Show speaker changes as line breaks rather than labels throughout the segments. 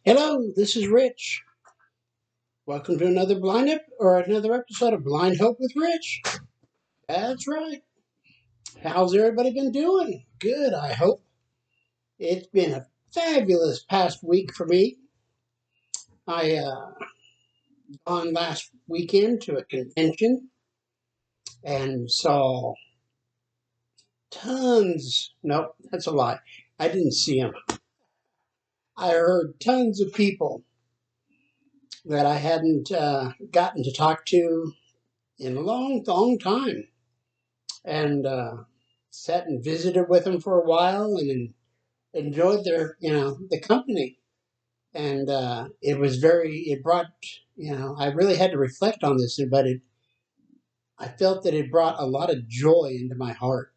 Hello, this is Rich. Welcome to another episode of Blind Hope with Rich. That's right. How's everybody been doing? Good, I hope. It's been a fabulous past week for me. I gone last weekend to a convention and saw tons. Nope, that's a lie. I didn't see them. I heard tons of people that I hadn't gotten to talk to in a long, long time, and sat and visited with them for a while and enjoyed the company. And it brought, I really had to reflect on this, but I felt that it brought a lot of joy into my heart.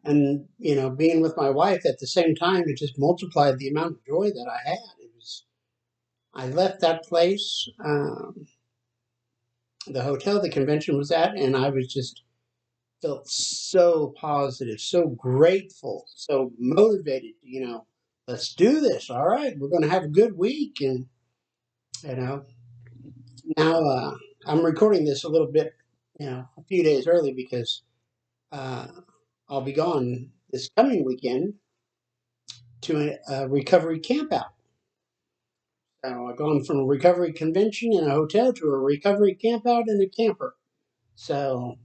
And, being with my wife at the same time, it just multiplied the amount of joy that I had. I left that place, the hotel the convention was at, and I was just felt so positive, so grateful, so motivated. Let's do this. All right, we're going to have a good week. And you know, now I'm recording this a little bit, a few days early because uh, I'll be gone this coming weekend to a recovery camp out. So I've gone from a recovery convention in a hotel to a recovery camp out in a camper. So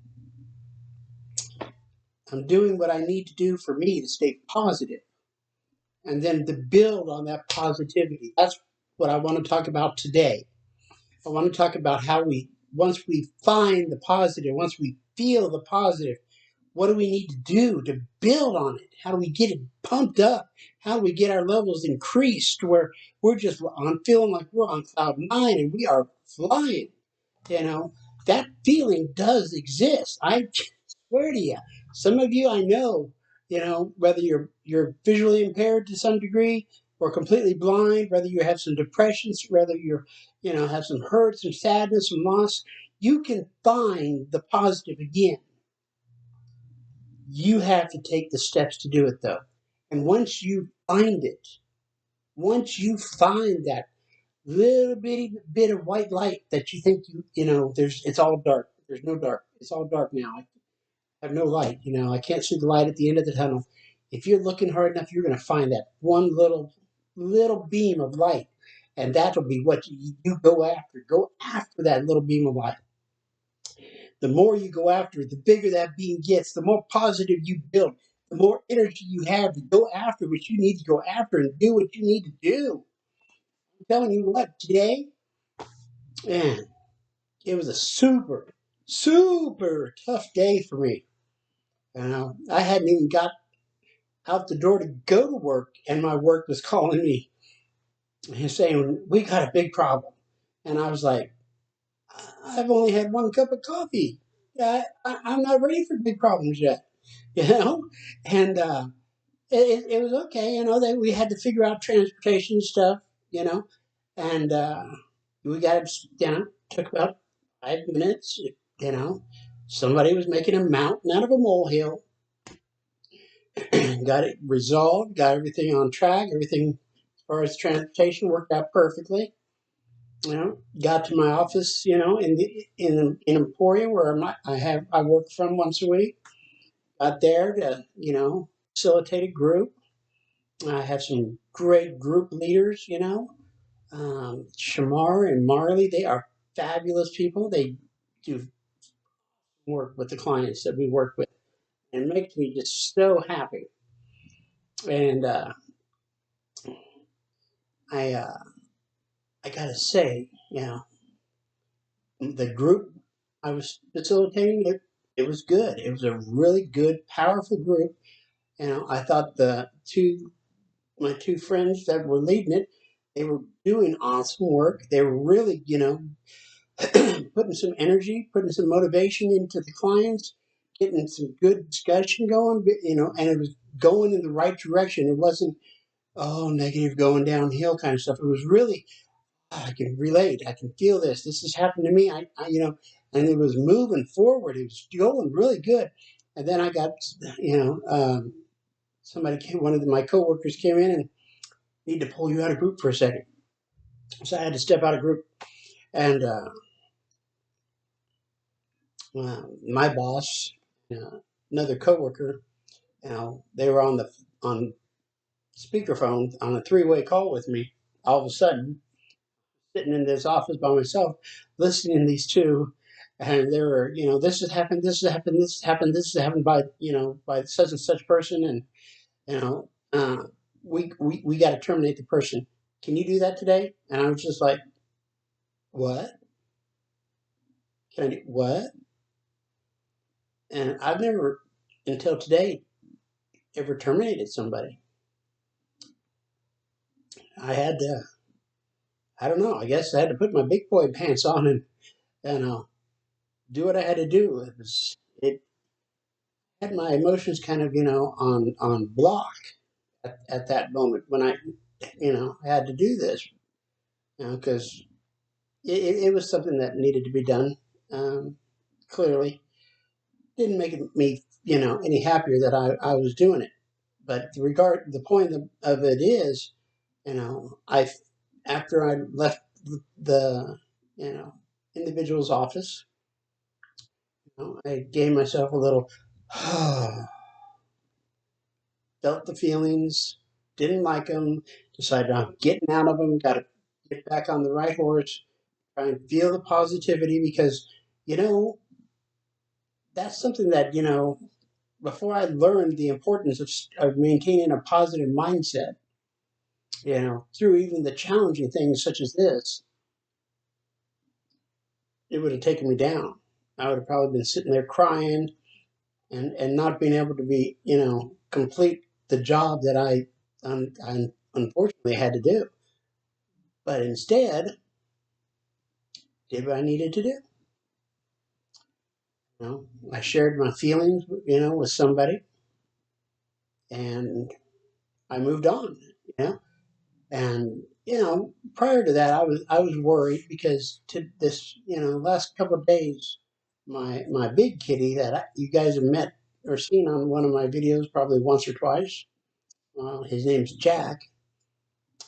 I'm doing what I need to do for me to stay positive and then to build on that positivity. That's what I want to talk about today. I want to talk about how once we find the positive, once we feel the positive, what do we need to do to build on it? How do we get it pumped up? How do we get our levels increased where we're just on feeling like we're on cloud nine and we are flying? You know, that feeling does exist. I swear to you. Some of you I know, whether you're visually impaired to some degree or completely blind, whether you have some depressions, whether have some hurt, some sadness, some loss, you can find the positive again. You have to take the steps to do it though. And once you find that little bitty bit of white light that you think it's all dark. There's no dark. It's all dark now. I have no light. I can't see the light at the end of the tunnel. If you're looking hard enough, you're going to find that one little beam of light, and that'll be what you go after. Go after that little beam of light. The more you go after it, the bigger that beam gets. The more positive you build, the more energy you have to go after what you need to go after and do what you need to do. I'm telling you what, today, man, it was a super, super tough day for me. I hadn't even got out the door to go to work, and my work was calling me and saying, "We got a big problem." And I was like, "I've only had one cup of coffee. I'm not ready for big problems yet." You know? And it was okay. We had to figure out transportation stuff, and we got, took about 5 minutes, you know. Somebody was making a mountain out of a molehill. Got it resolved, got everything on track, everything as far as transportation worked out perfectly. Got to my office, in Emporia where I work from once a week. Got there to, facilitate a group. I have some great group leaders, Shamar and Marley. They are fabulous people. They do work with the clients that we work with, and it makes me just so happy. And I I gotta say, the group I was facilitating, it was good. It was a really good, powerful group. I thought my two friends that were leading it, they were doing awesome work. They were really, putting some energy, putting some motivation into the clients, getting some good discussion going, and it was going in the right direction. It wasn't, negative going downhill kind of stuff. It was really, I can relate. I can feel this. This has happened to me. And it was moving forward. It was going really good. And then I got, somebody came, one of my coworkers came in and need to pull you out of group for a second. So I had to step out of group, and my boss, another coworker, they were on speakerphone on a three-way call with me. All of a sudden, sitting in this office by myself, listening to these two, and they were, this has happened, this has happened, this has happened, this has happened by, by such and such person, and you know, we got to terminate the person. Can you do that today? And I was just like, what? Can I do what? And I've never, until today, ever terminated somebody. I had to, I don't know, I guess I had to put my big boy pants on and do what I had to do. It had my emotions kind of, on block at that moment when I, had to do this, because it was something that needed to be done. Clearly, didn't make me, any happier that I was doing it. But the point of it is, I after I left the individual's office, I gave myself a little, felt the feelings, didn't like them, decided I'm getting out of them, got to get back on the right horse, try and feel the positivity because, you know, that's something that, before I learned the importance of maintaining a positive mindset, through even the challenging things such as this, it would have taken me down. I would have probably been sitting there crying and not being able to be, complete the job that I unfortunately had to do. But instead, did what I needed to do. I shared my feelings, with somebody, and I moved on. And prior to that, I was worried because to this, last couple of days, my big kitty that you guys have met or seen on one of my videos probably once or twice. His name's Jack.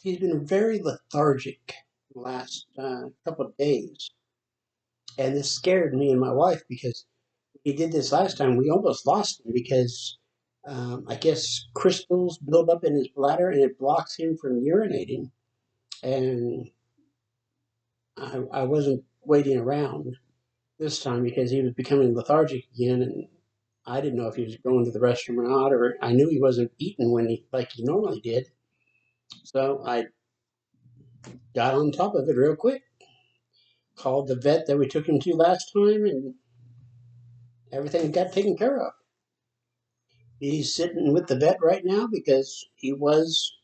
He's been very lethargic the last couple of days, and this scared me and my wife because he did this last time. We almost lost him because I guess crystals build up in his bladder and it blocks him from urinating. And I wasn't waiting around this time because he was becoming lethargic again, and I didn't know if he was going to the restroom or not, or I knew he wasn't eating like he normally did. So I got on top of it real quick, called the vet that we took him to last time, and everything got taken care of. He's sitting with the vet right now because he was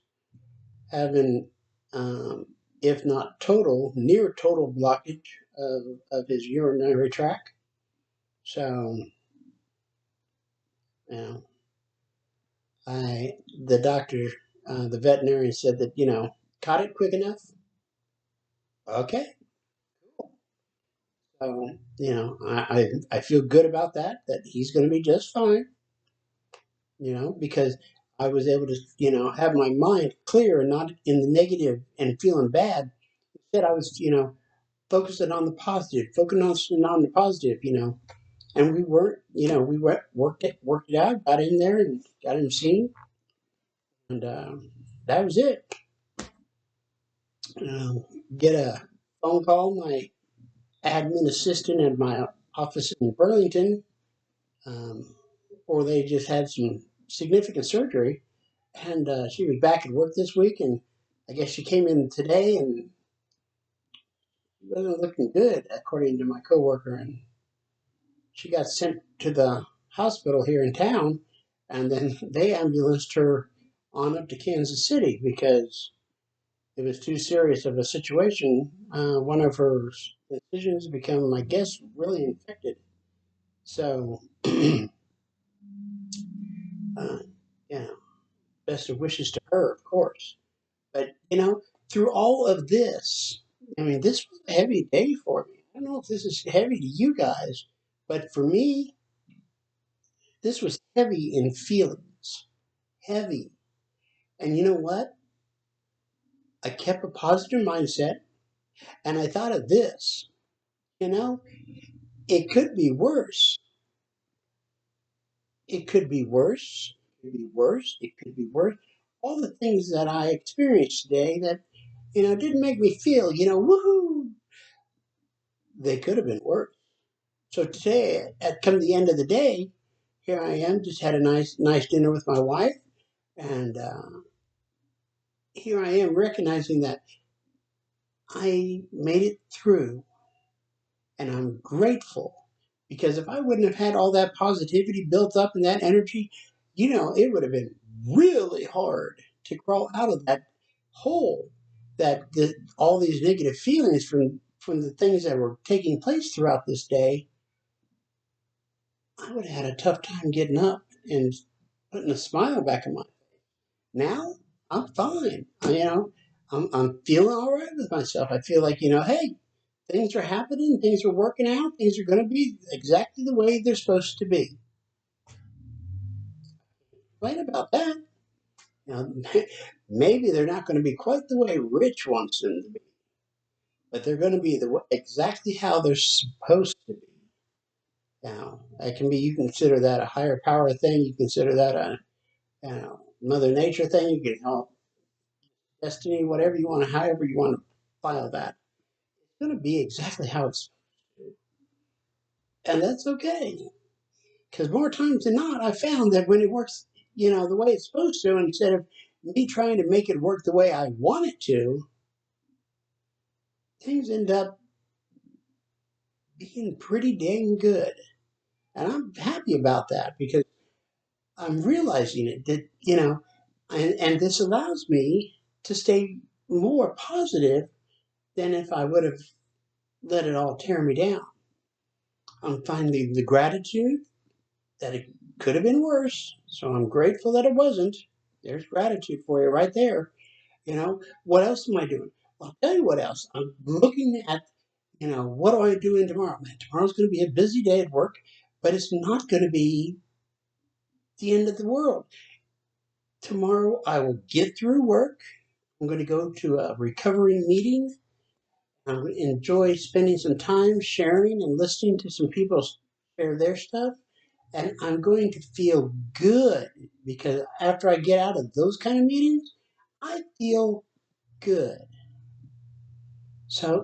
having, um, if not total, near total blockage of his urinary tract. So, you know, the doctor, the veterinarian said that, caught it quick enough. Okay. So, I feel good about that he's going to be just fine, because I was able to, have my mind clear and not in the negative and feeling bad. Instead, I was, focusing on the positive, focusing on the positive, and we weren't, worked it out, got in there and got him seen. And that was it. Get a phone call. My admin assistant at my office in Burlington, um, or they just had some significant surgery, and she was back at work this week, and I guess she came in today and she wasn't looking good, according to my coworker, and she got sent to the hospital here in town, and then they ambulanced her on up to Kansas City because it was too serious of a situation. One of her incisions become, I guess, really infected. So, uh, yeah, best of wishes to her, of course. But, through all of this, I mean, this was a heavy day for me. I don't know if this is heavy to you guys, but for me, this was heavy in feelings. Heavy. And you know what? I kept a positive mindset, and I thought of this, you know, it could be worse. It could be worse. It could be worse. It could be worse. All the things that I experienced today that, didn't make me feel, woohoo, they could have been worse. So today, at come the end of the day, here I am, just had a nice dinner with my wife, and here I am recognizing that I made it through, and I'm grateful because if I wouldn't have had all that positivity built up and that energy, it would have been really hard to crawl out of that hole all these negative feelings from the things that were taking place throughout this day. I would have had a tough time getting up and putting a smile back on my face. Now I'm fine. I'm feeling all right with myself. I feel like, hey, things are happening, things are working out, things are going to be exactly the way they're supposed to be. Right about that. Now, maybe they're not going to be quite the way Rich wants them to be, but they're going to be exactly how they're supposed to be. Now, that can be, you consider that a higher power thing, you consider that a Mother Nature thing, you can destiny, whatever you want to, however you want to file that. It's going to be exactly how it's, and that's okay. Because more times than not, I found that when it works, the way it's supposed to, instead of me trying to make it work the way I want it to, things end up being pretty dang good. And I'm happy about that because I'm realizing it that, and this allows me to stay more positive than if I would have let it all tear me down. I'm finding the gratitude that it could have been worse. So I'm grateful that it wasn't. There's gratitude for you right there. What else am I doing? I'll tell you what else. I'm looking at, what am I doing tomorrow? Man, tomorrow's going to be a busy day at work, but it's not going to be the end of the world. Tomorrow I will get through work. I'm going to go to a recovery meeting. I'm going to enjoy spending some time sharing and listening to some people share their stuff. And I'm going to feel good because after I get out of those kind of meetings, I feel good. So,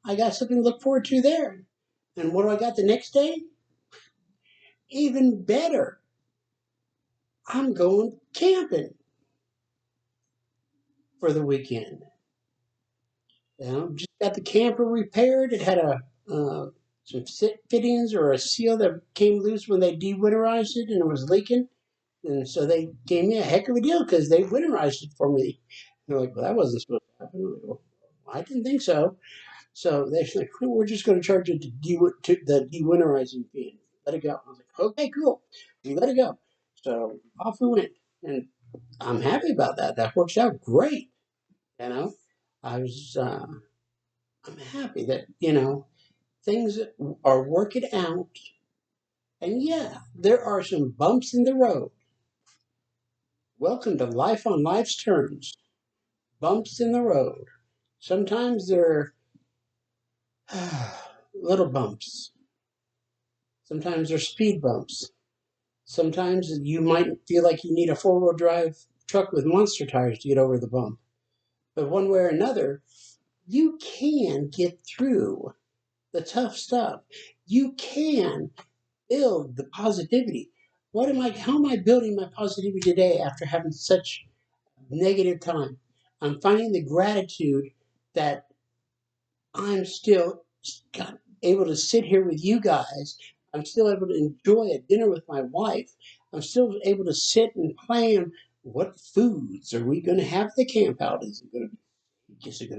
I got something to look forward to there. And what do I got the next day? Even better. I'm going camping for the weekend. Just got the camper repaired. It had some fittings or a seal that came loose when they de-winterized it and it was leaking. And so they gave me a heck of a deal because they winterized it for me. They're like, well, that wasn't supposed to happen. Like, well, I didn't think so. So they're like, well, we're just going to charge you the de-winterizing fee. Let it go. I was like, okay, cool. We let it go. So off we went. And I'm happy about that. That works out great. You know, I was, I'm happy that, things are working out. And yeah, there are some bumps in the road. Welcome to life on life's terms. Bumps in the road. Sometimes they're little bumps. Sometimes they're speed bumps. Sometimes you might feel like you need a four-wheel drive truck with monster tires to get over the bump. But one way or another, you can get through the tough stuff. You can build the positivity. How am I building my positivity today after having such negative time? I'm finding the gratitude that I'm still able to sit here with you guys. I'm still able to enjoy a dinner with my wife. I'm still able to sit and plan what foods are we going to have at the camp out? Is it going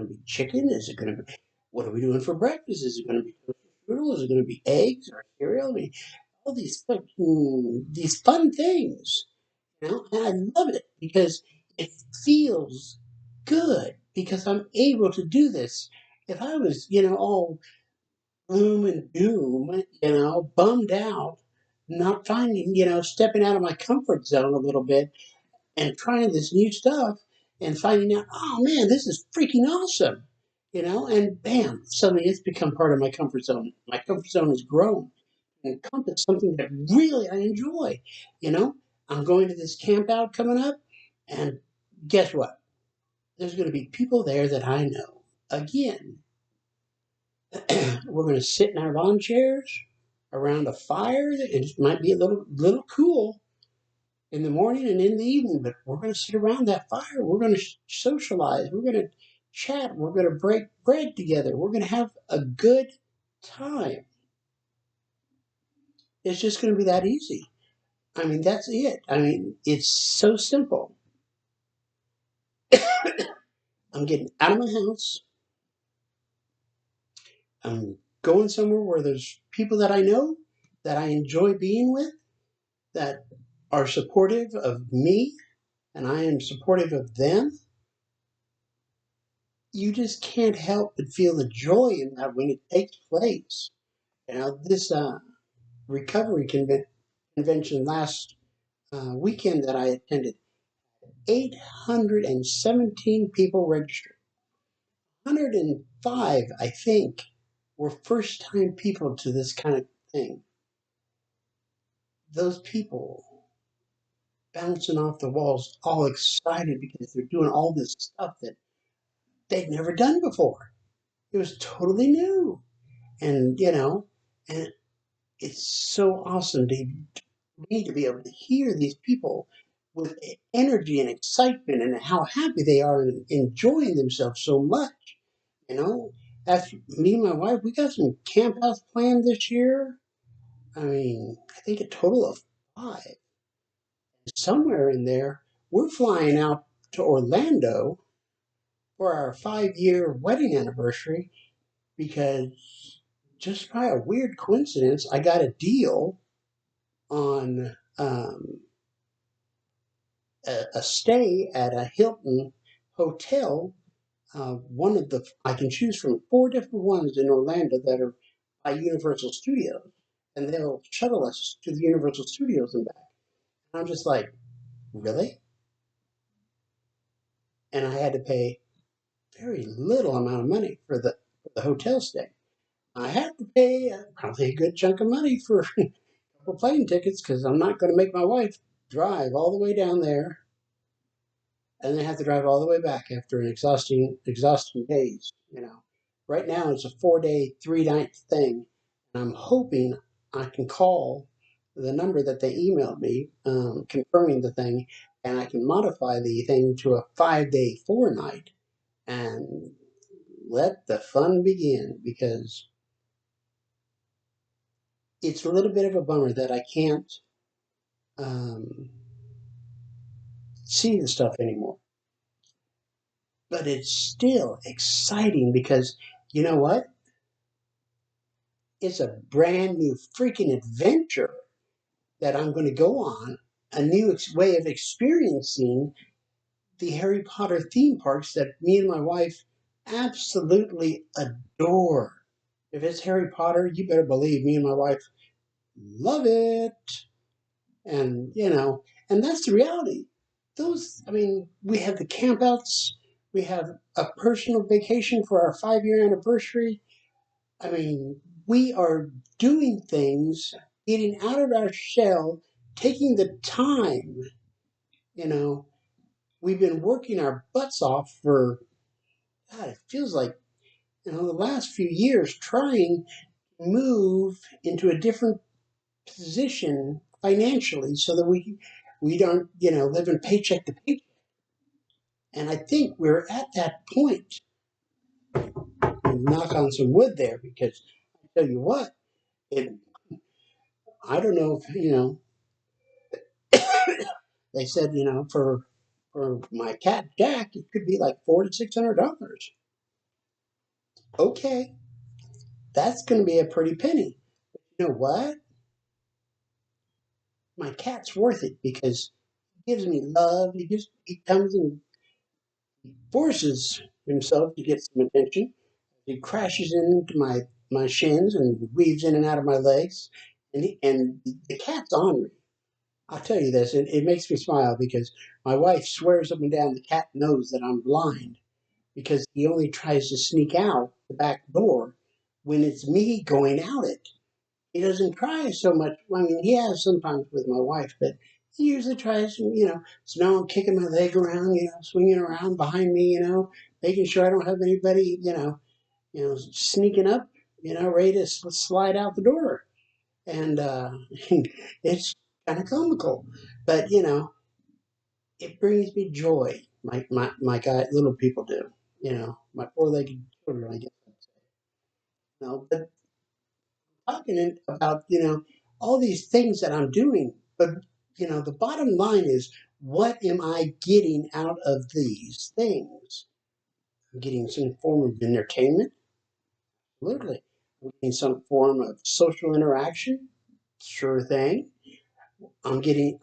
to be chicken? Is it going to be, what are we doing for breakfast? Is it going to be strudel? Is it going to be eggs or cereal? I mean, all these fun things, and I love it because it feels good because I'm able to do this. If I was, all gloom and doom, bummed out, not finding, stepping out of my comfort zone a little bit and trying this new stuff, and finding out, oh man, this is freaking awesome, and bam, suddenly it's become part of my comfort zone. My comfort zone has grown and encompassed something that really I enjoy. You know, I'm going to this camp out coming up, and guess what? There's going to be people there that I know. Again, we're going to sit in our lawn chairs around a fire. It might be a little cool in the morning and in the evening, but we're going to sit around that fire. We're going to socialize. We're going to chat. We're going to break bread together. We're going to have a good time. It's just going to be that easy. I mean, that's it. I mean, it's so simple. I'm getting out of my house. I'm going somewhere where there's people that I know, that I enjoy being with, that are supportive of me, and I am supportive of them. You just can't help but feel the joy in that when it takes place. This recovery convention last weekend that I attended, 817 people registered. 105, I think, were first time people to this kind of thing. Those people bouncing off the walls, all excited because they're doing all this stuff that they'd never done before. It was totally new. And it's so awesome to me to be able to hear these people with energy and excitement and how happy they are and enjoying themselves so much. You know, after me and my wife, we got some camp outs planned this year. I mean, I think a total of 5. Somewhere in there, we're flying out to Orlando for our 5-year wedding anniversary because just by a weird coincidence, I got a deal on a stay at a Hilton hotel. One of the I can choose from 4 different ones in Orlando that are by Universal Studios, and they'll shuttle us to the Universal Studios and back. And I'm just like, really? And I had to pay very little amount of money for the hotel stay. I had to pay probably a good chunk of money for a couple plane tickets because I'm not going to make my wife drive all the way down there and then have to drive all the way back after an exhausting days. Right now it's a 4-day, 3-night thing, and I'm hoping I can call the number that they emailed me confirming the thing, and I can modify the thing to a 5-day, 4-night, and let the fun begin because it's a little bit of a bummer that I can't um, see the stuff anymore. But it's still exciting because you know what? It's a brand new freaking adventure that I'm going to go on, a new way of experiencing the Harry Potter theme parks that me and my wife absolutely adore. If it's Harry Potter, you better believe me and my wife love it. And that's the reality. I mean, we have the campouts, we have a personal vacation for our 5-year anniversary. I mean, we are doing things, getting out of our shell, taking the time. You know, we've been working our butts off for, God, it feels like, the last few years trying to move into a different position financially so that we don't, live in paycheck to paycheck. And I think we're at that point. Knock on some wood there because I tell you what, it I don't know if they said, for my cat Jack, it could be like $400 to $600. Okay, that's going to be a pretty penny. You know what? My cat's worth it because he gives me love. He comes and forces himself to get some attention. He crashes into my shins and weaves in and out of my legs, and the cat's ornery. I'll tell you this, it makes me smile because my wife swears up and down the cat knows that I'm blind because he only tries to sneak out the back door when it's me going out it. He doesn't try so much. I mean, he has sometimes with my wife, but he usually tries, so now I'm kicking my leg around, swinging around behind me, making sure I don't have anybody, sneaking up, ready to slide out the door. And it's kind of comical, but it brings me joy. My guy, little people do, my four-legged children, I guess. But talking about all these things that I'm doing, but the bottom line is, what am I getting out of these things? I'm getting some form of entertainment, literally. I'm getting some form of social interaction, sure thing. I'm getting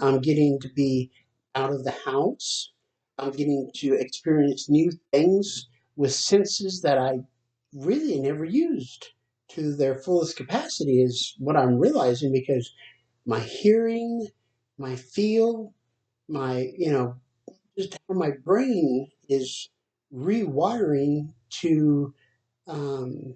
to be out of the house. I'm getting to experience new things with senses that I really never used to their fullest capacity is what I'm realizing because my hearing, my feel, my just how my brain is rewiring um,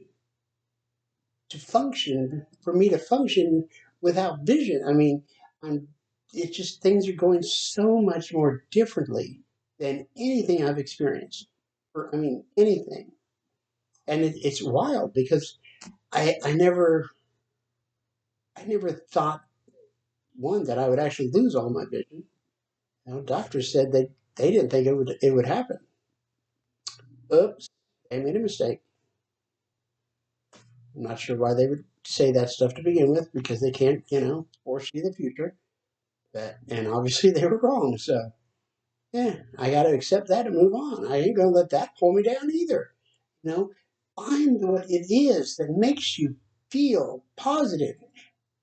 to function for me to function without vision. I mean, I'm it's just things are going so much more differently than anything I've experienced. Or I mean, anything, and it's wild because I never thought one that I would actually lose all my vision. Doctors said that they didn't think it would happen. Oops, they made a mistake. I'm not sure why they would say that stuff to begin with because they can't, foresee the future. But and obviously they were wrong. So yeah, I got to accept that and move on. I ain't gonna let that pull me down either. You know, find what it is that makes you feel positive.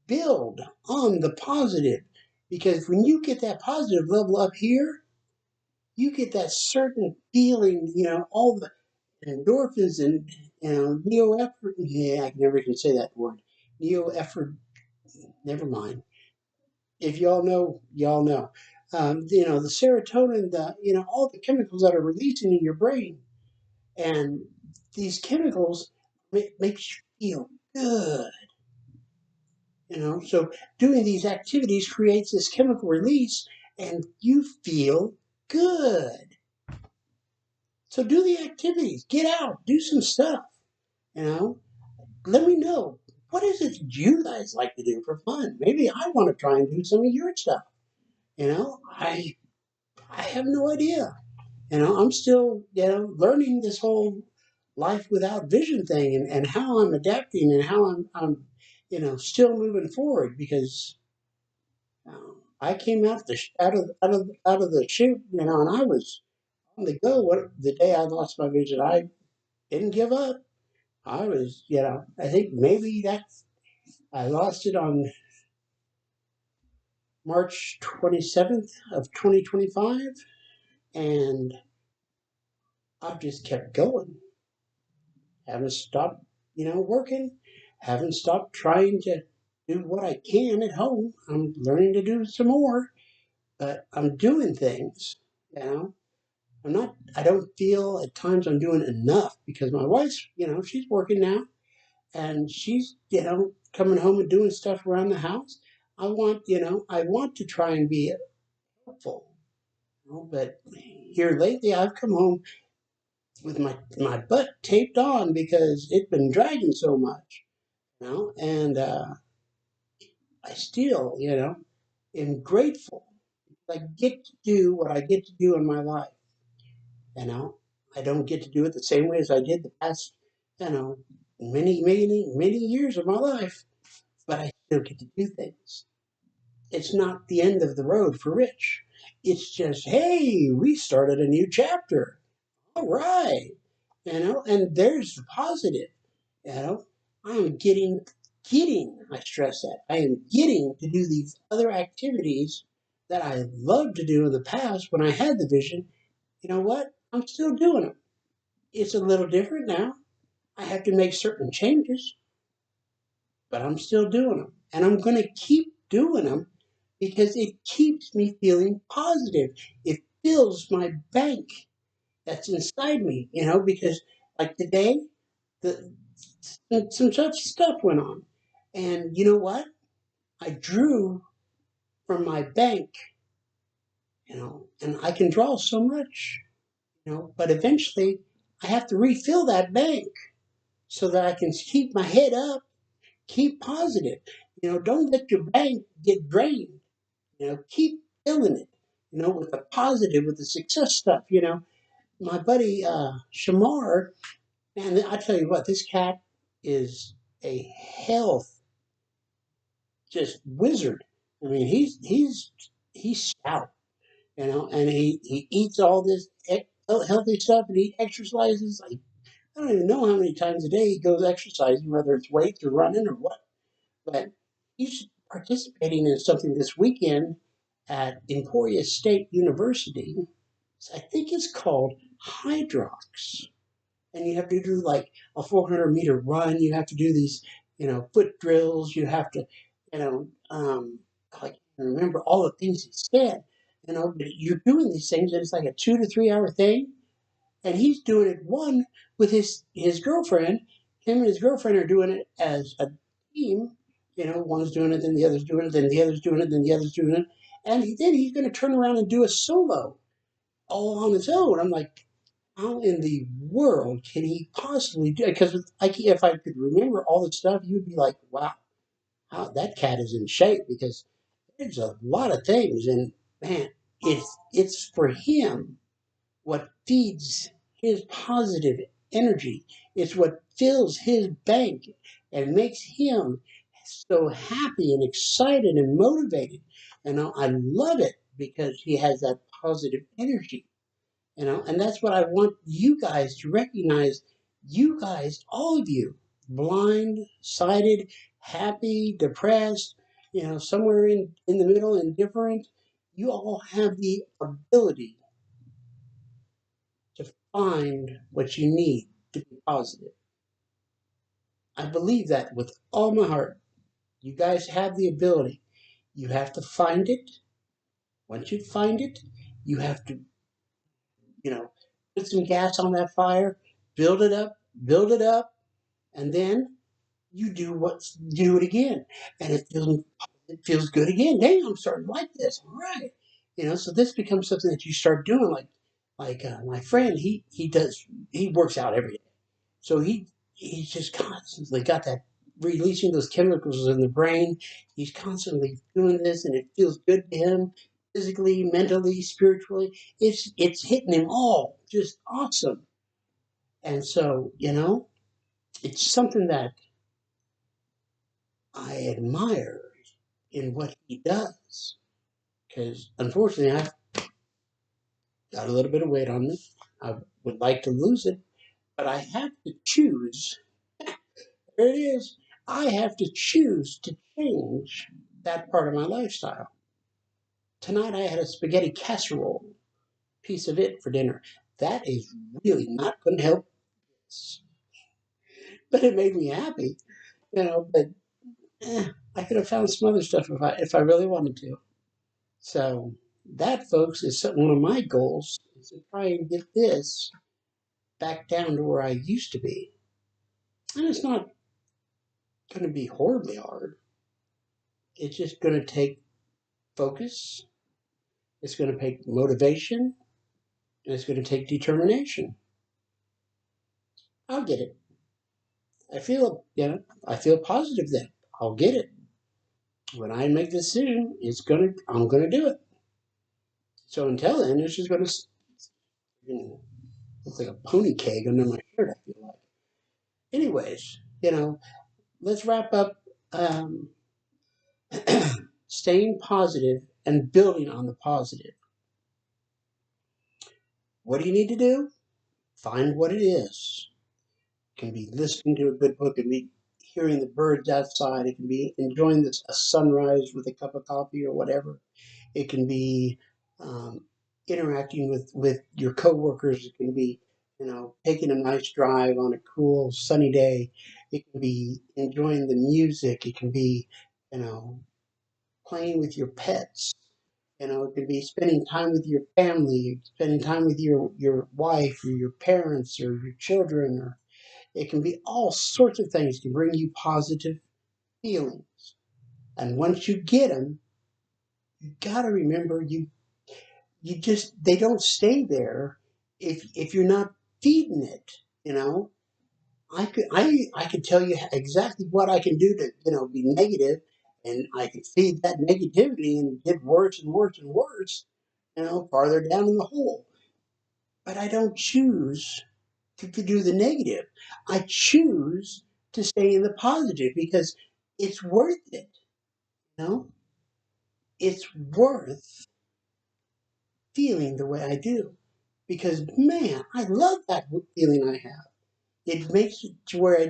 Build on the positive, because when you get that positive level up here, you get that certain feeling. All the endorphins and neoephrine. Yeah, I never can say that word. Neoephrine. Never mind. If y'all know, y'all know. The serotonin, all the chemicals that are releasing in your brain, and these chemicals makes you feel good. So doing these activities creates this chemical release, and you feel good. So do the activities, get out, do some stuff. You know, let me know, what is it you guys like to do for fun? Maybe I want to try and do some of your stuff. I have no idea. I'm still, learning this whole life without vision thing, and how I'm adapting and how I'm still moving forward because I came out of the chute, and I was on the go. The day I lost my vision, I didn't give up. I was, I think maybe I lost it on March 27th of 2025, and I've just kept going. Haven't stopped, working. Haven't stopped trying to do what I can at home. I'm learning to do some more, but I'm doing things, you know. I don't feel at times I'm doing enough because my wife's, she's working now and she's, coming home and doing stuff around the house. I want to try and be helpful, but here lately I've come home with my butt taped on because it's been dragging so much, and I still, am grateful. I get to do what I get to do in my life. You know, I don't get to do it the same way as I did the past, you know, many, many, many years of my life, but I still get to do things. It's not the end of the road for Rich. It's just, hey, we started a new chapter. All right. And there's the positive. You know, I'm I stress that, I am getting to do these other activities that I loved to do in the past when I had the vision. You know what? I'm still doing them. It's a little different now. I have to make certain changes, but I'm still doing them. And I'm going to keep doing them because it keeps me feeling positive. It fills my bank that's inside me, because like today, the some such stuff went on. And you know what? I drew from my bank, and I can draw so much, but eventually I have to refill that bank so that I can keep my head up, keep positive. Don't let your bank get drained. Keep filling it, with the positive, with the success stuff. My buddy Shamar, man, I tell you what, this cat is a health just wizard. I mean, he's stout, and he eats all this healthy stuff, and he exercises. Like, I don't even know how many times a day he goes exercising, whether it's weights or running or what. But he's participating in something this weekend at Emporia State University. I think it's called Hydrox, and you have to do like a 400-meter run. You have to do these, foot drills. You have to, you know, um, I can't remember all the things he said. But you're doing these things, and it's like a 2 to 3 hour thing. And he's doing it one with his girlfriend. Him and his girlfriend are doing it as a team. One's doing it, then the other's doing it, then the other's doing it, then the other's doing it, and then he's going to turn around and do a solo all on his own. I'm like, how in the world can he possibly do it? Because if I could remember all the stuff, you'd be like, wow, that cat is in shape, because there's a lot of things. And man, it's for him what feeds his positive energy. It's what fills his bank and makes him so happy and excited and motivated. I love it because he has that positive energy. And that's what I want you guys to recognize. You guys, all of you, blind, sighted, happy, depressed, somewhere in the middle, indifferent, you all have the ability to find what you need to be positive. I believe that with all my heart. You guys have the ability. You have to find it. Once you find it, you have to, you know, put some gas on that fire, build it up, and then you do it again, and it feels good again. Dang, I'm starting to like this. All right, so this becomes something that you start doing. Like my friend, he works out every day, so he's just constantly got that releasing those chemicals in the brain. He's constantly doing this, and it feels good to him physically, mentally, spiritually. It's hitting him all just awesome, and so it's something that I admire in what he does. Because unfortunately, I've got a little bit of weight on me. I would like to lose it, but I have to choose. There it is. I have to choose to change that part of my lifestyle. Tonight, I had a spaghetti casserole, piece of it for dinner. That is really not going to help, but it made me happy, But I could have found some other stuff if I really wanted to. So that, folks, is one of my goals, is to try and get this back down to where I used to be. And it's not going to be horribly hard. It's just going to take focus. It's going to take motivation. And it's going to take determination. I'll get it. I feel positive then. I'll get it. When I make the decision, I'm gonna do it. So until then, it's just gonna look like a pony keg under my shirt. I feel like. Anyways, let's wrap up. Um, Staying positive and building on the positive. What do you need to do? Find what it is. It can be listening to a good book. It can be hearing the birds outside. It can be enjoying a sunrise with a cup of coffee or whatever. It can be interacting with your coworkers. It can be, taking a nice drive on a cool sunny day. It can be enjoying the music. It can be, you know, playing with your pets. It could be spending time with your family, spending time with your wife or your parents or your children, or it can be all sorts of things to bring you positive feelings. And once you get them, you got to remember you just they don't stay there if you're not feeding it. You know, I could tell you exactly what I can do to be negative, and I can feed that negativity and get worse and worse and worse. Farther down in the hole. But I don't choose to do the negative. I choose to stay in the positive because it's worth it. You know, it's worth feeling the way I do because man, I love that feeling I have. It makes it to where I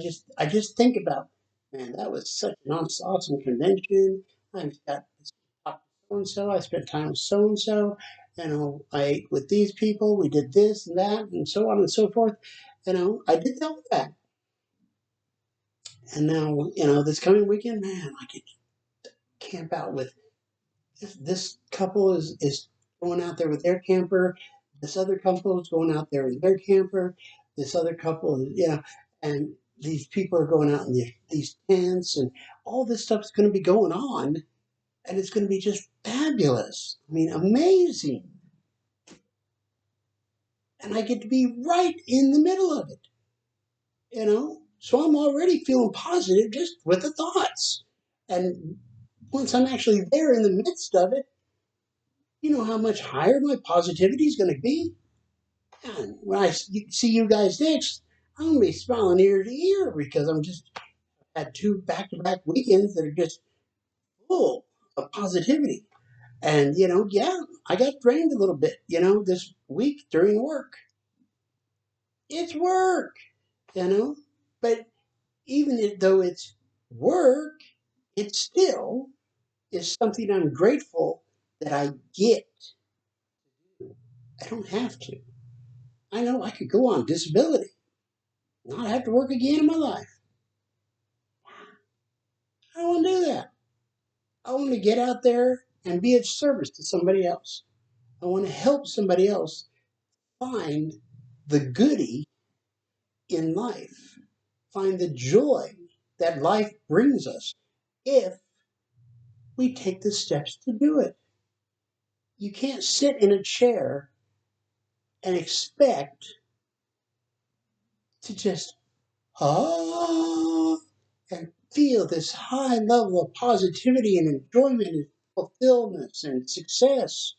just think about, man, that was such an awesome convention. I've got this talk to so and so. I spent time with so and so. I ate with these people. We did this and that, and so on and so forth. I did all that. And now, this coming weekend, man, I could camp out with this couple is going out there with their camper. This other couple is going out there in their camper. This other couple, and these people are going out in these tents, and all this stuff is going to be going on, and it's going to be just fabulous. I mean, amazing. And I get to be right in the middle of it. So I'm already feeling positive just with the thoughts. And once I'm actually there in the midst of it, you know how much higher my positivity is going to be? And when I see you guys next, I'm going to be smiling ear to ear because I'm just had two back-to-back weekends that are just full of positivity. And, yeah, I got drained a little bit, this week during work. It's work, you know, but even though it's work, it still is something I'm grateful that I get. I don't have to. I know I could go on disability, not have to work again in my life. I don't want to do that. I want to get out there and be of service to somebody else. I want to help somebody else find the goody in life, find the joy that life brings us if we take the steps to do it. You can't sit in a chair and expect to just ah and feel this high level of positivity and enjoyment and fulfillment and success.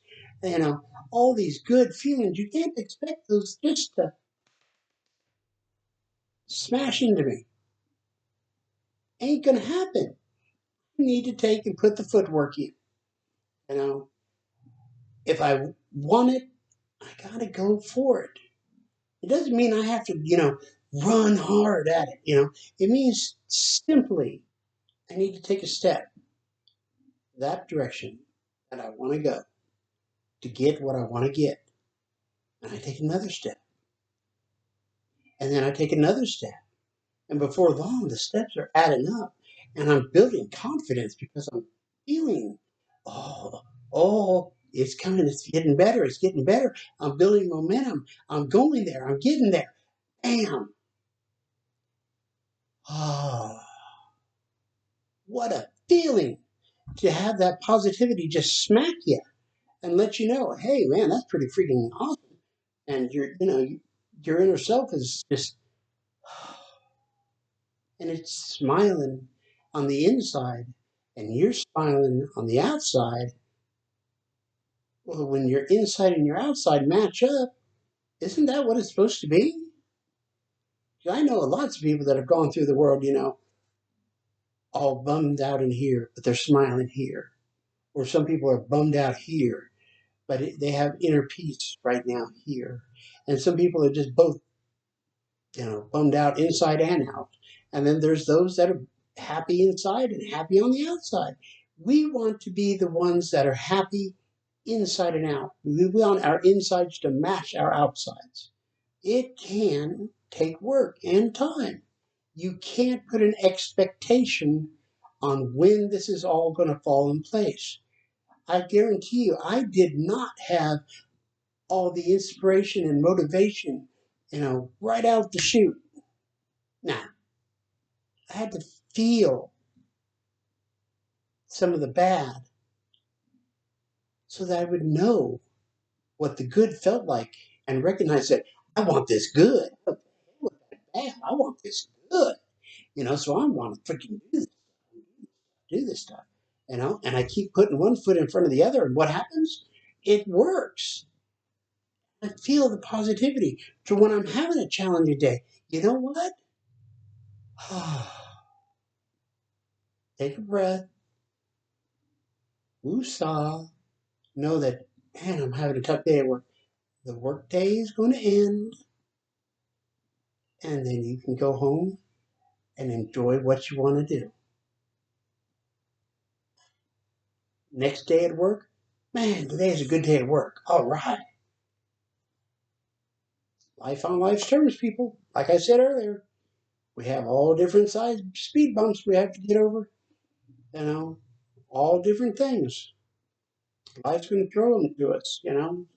All these good feelings. You can't expect those just to smash into me. Ain't gonna happen. You need to take and put the footwork in. You know, if I want it, I gotta go for it. It doesn't mean I have to, run hard at it. It means simply I need to take a step that direction that I want to go to get what I want to get. And I take another step. And then I take another step. And before long, the steps are adding up. And I'm building confidence because I'm feeling, oh, it's coming. It's getting better. It's getting better. I'm building momentum. I'm going there. I'm getting there. Bam. Oh, what a feeling to have that positivity just smack you and let you know, hey, man, that's pretty freaking awesome. And your inner self is just, and it's smiling on the inside, and you're smiling on the outside. Well, when your inside and your outside match up, isn't that what it's supposed to be? I know lots of people that have gone through the world, all bummed out in here, but they're smiling here. Or some people are bummed out here, but they have inner peace right now here. And some people are just both, bummed out inside and out. And then there's those that are happy inside and happy on the outside. We want to be the ones that are happy inside and out. We want our insides to match our outsides. It can take work and time. You can't put an expectation on when this is all going to fall in place. I guarantee you, I did not have all the inspiration and motivation, right out the chute. Now, I had to feel some of the bad so that I would know what the good felt like and recognize that I want this good. What the hell with that bad? I want this good. So I want to freaking do this stuff. And I keep putting one foot in front of the other, and what happens? It works. I feel the positivity. So when I'm having a challenging day, you know what? Take a breath, woosah, know that, man, I'm having a tough day at work. The work day is going to end, and then you can go home and enjoy what you want to do. Next day at work, man, today is a good day at work. All right. Life on life's terms, people. Like I said earlier, we have all different size speed bumps we have to get over, all different things. Life's going to throw them to us.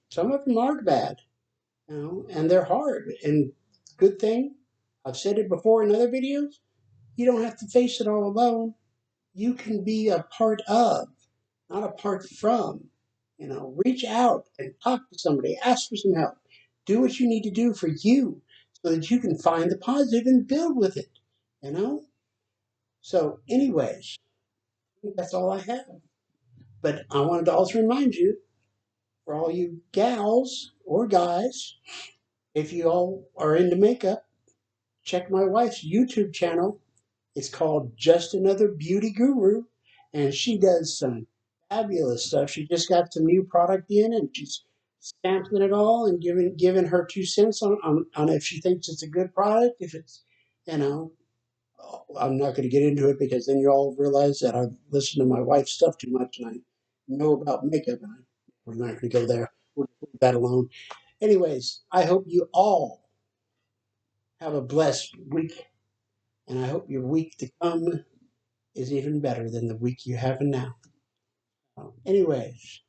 Some of them aren't bad, and they're hard. And good thing, I've said it before in other videos, you don't have to face it all alone. You can be a part of, not apart from. Reach out and talk to somebody, ask for some help. Do what you need to do for you so that you can find the positive and build with it. You know? So, anyways, I think that's all I have. But I wanted to also remind you, for all you gals or guys, if you all are into makeup, check my wife's YouTube channel. It's called Just Another Beauty Guru, and she does some fabulous stuff. She just got some new product in, and she's sampling it all and giving her 2 cents on if she thinks it's a good product. If it's, you know, I'm not going to get into it because then you all realize that I've listened to my wife's stuff too much and I know about makeup, and we're not going to go there. We'll leave that alone. Anyways, I hope you all have a blessed week, and I hope your week to come is even better than the week you're having now. Anyways,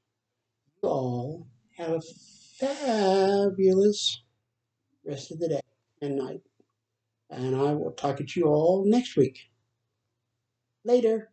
you all have a fabulous rest of the day and night. And I will talk to you all next week. Later.